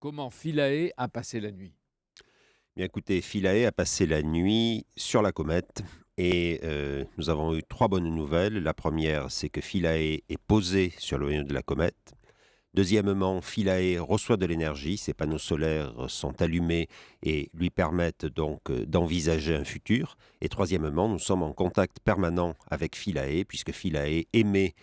Comment Philae a passé la nuit? Bien écoutez, Philae a passé la nuit sur la comète et nous avons eu 3 bonnes nouvelles. La première, c'est que Philae est posé sur le noyau de la comète. Deuxièmement, Philae reçoit de l'énergie, ses panneaux solaires sont allumés et lui permettent donc, d'envisager un futur. Et troisièmement, nous sommes en contact permanent avec Philae puisque Philae émet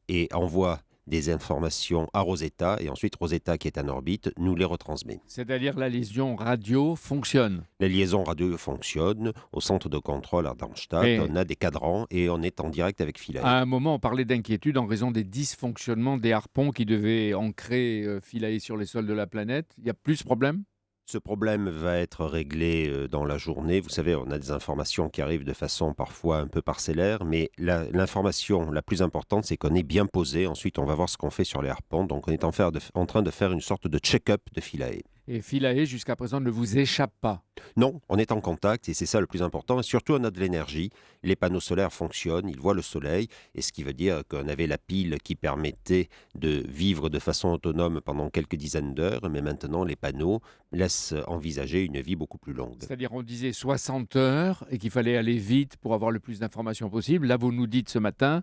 et envoie des informations à Rosetta et ensuite Rosetta, qui est en orbite, nous les retransmet. C'est-à-dire la lésion radio fonctionne. La liaison radio fonctionne. Au centre de contrôle à Darmstadt, Mais on a des cadrans et on est en direct avec Philae. à un moment, on parlait d'inquiétude en raison des dysfonctionnements des harpons qui devaient ancrer Philae sur les sols de la planète. Il y a plus ce problème? Ce problème va être réglé dans la journée. Vous savez, on a des informations qui arrivent de façon parfois un peu parcellaire, mais l'information la plus importante, c'est qu'on est bien posé. Ensuite, on va voir ce qu'on fait sur les harpons. Donc, on est en train de faire une sorte de check-up de Philae. Et Philae, jusqu'à présent, ne vous échappe pas. Non, on est en contact et c'est ça le plus important. Et surtout, on a de l'énergie. Les panneaux solaires fonctionnent, ils voient le soleil. Et ce qui veut dire qu'on avait la pile qui permettait de vivre de façon autonome pendant quelques dizaines d'heures. Mais maintenant, les panneaux laissent envisager une vie beaucoup plus longue. C'est-à-dire, on disait 60 heures et qu'il fallait aller vite pour avoir le plus d'informations possible. Là, vous nous dites ce matin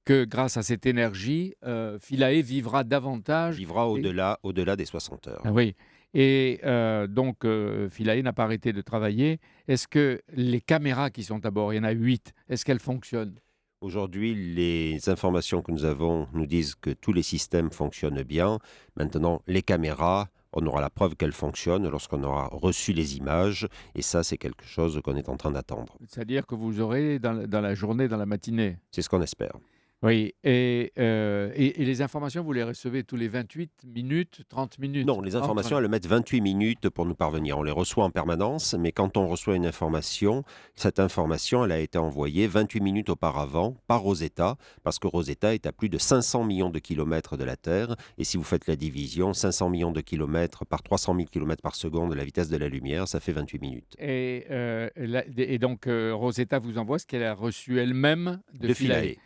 que grâce à cette énergie, Philae vivra davantage. Vivra Et, au-delà des 60 heures. ah oui. Et donc, Philae n'a pas arrêté de travailler. Est-ce que les caméras qui sont à bord, il y en a 8, est-ce qu'elles fonctionnent? Aujourd'hui, les informations que nous avons nous disent que tous les systèmes fonctionnent bien. Maintenant, les caméras, on aura la preuve qu'elles fonctionnent lorsqu'on aura reçu les images. Et ça, c'est quelque chose qu'on est en train d'attendre. C'est-à-dire que vous aurez dans la journée, dans la matinée. C'est ce qu'on espère. Oui. Et les informations, vous les recevez tous les 28 minutes, 30 minutes? Non, les informations, elles mettent 28 minutes pour nous parvenir. On les reçoit en permanence, mais quand on reçoit une information, cette information, elle a été envoyée 28 minutes auparavant par Rosetta, parce que Rosetta est à plus de 500 millions de kilomètres de la Terre, et si vous faites la division, 500 millions de kilomètres par 300 000 kilomètres par seconde, la vitesse de la lumière, ça fait 28 minutes. Et donc, Rosetta vous envoie ce qu'elle a reçu elle-même de De Philae. Philae.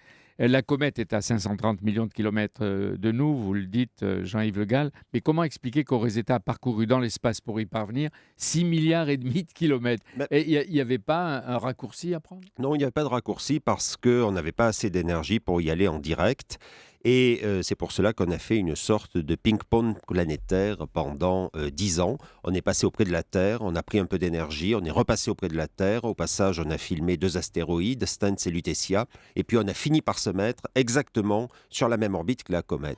La comète est à 530 millions de kilomètres de nous, vous le dites, Jean-Yves Le Gall. Mais comment expliquer que Rosetta a parcouru dans l'espace pour y parvenir 6 milliards et demi de kilomètres? Mais Et il n'y avait pas un raccourci à prendre? non, il n'y avait pas de raccourci parce qu'on n'avait pas assez d'énergie pour y aller en direct. Et c'est pour cela qu'on a fait une sorte de ping-pong planétaire pendant 10 ans. On est passé auprès de la Terre, on a pris un peu d'énergie, on est repassé auprès de la Terre. Au passage, on a filmé 2 astéroïdes, Stennes et Lutetia. Et puis on a fini par se mettre exactement sur la même orbite que la comète.